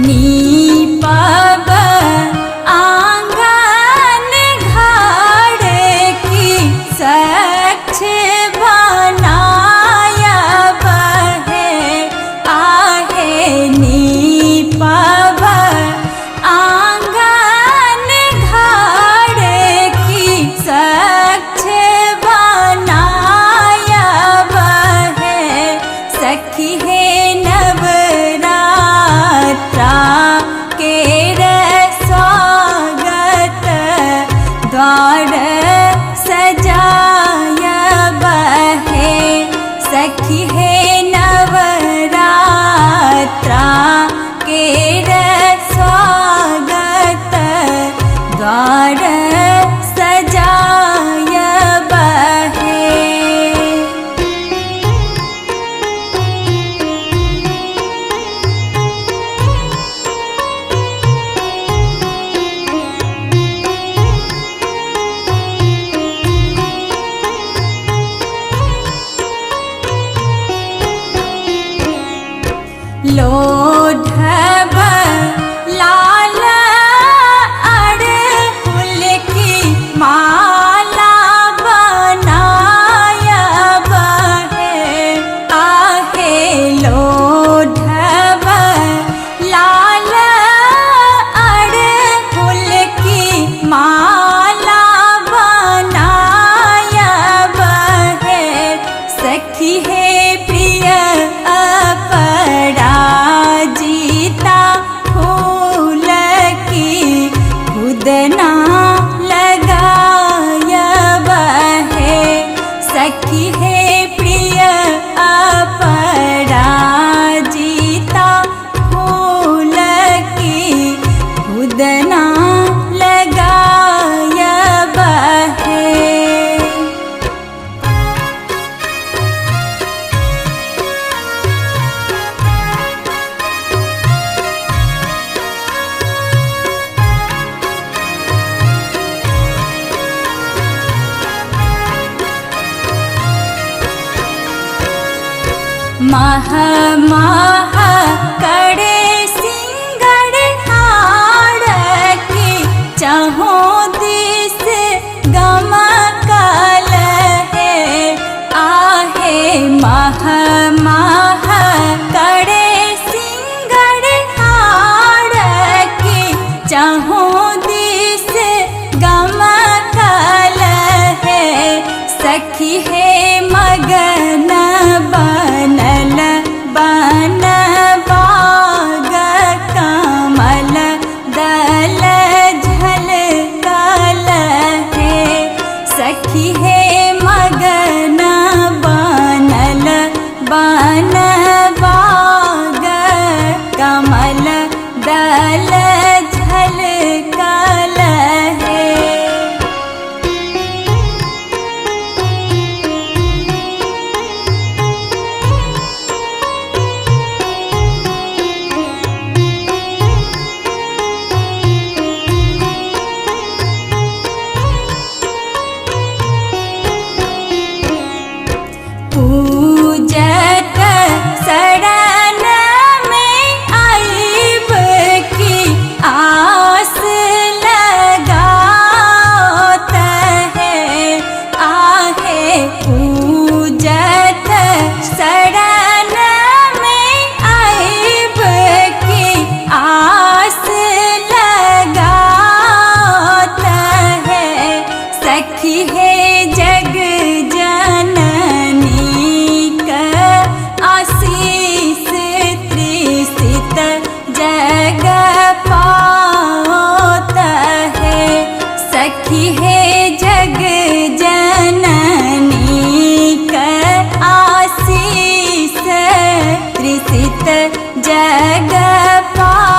नीपब आंगन घर की स्वच्छ बनायब है। आहे नीपब आंगन घर की स्वच्छ बनायब है। सखी है नवरात्रा केर स्वागत द्वार सजायब है। सखी है नवरात्रा केर स्वागत द्वार सजायब है। लोढ़ब लाल अड़हुल की माला बनायब है। आहे लोढ़ब लाल अड़हुल की माला बनायब है। सखी है प्रिय अपराजिता फूल की खुदना लगायब है। सखी है प्रिय अपराजिता फूल की खुदना लगायब है। मह मह करे सिंगड़ हाड़ की चहों दिस गमकल है। आहे मह मह करे सिंगड़ हाड़ की चहों दिस गमकल है। सखी है मगन बनल बन बाग कमल दल झलकल है। सखी है मगन बनल बन बाग कमल दल झलकल है। पूजत शरण में आइब की आस लगात है। आहे पूजत शरण में आइब की आस लगात है। सखी है जग जननी का आशीष त्रिसित जग पात है। सखी है जग जननी का आशीष त्रिसित जग पात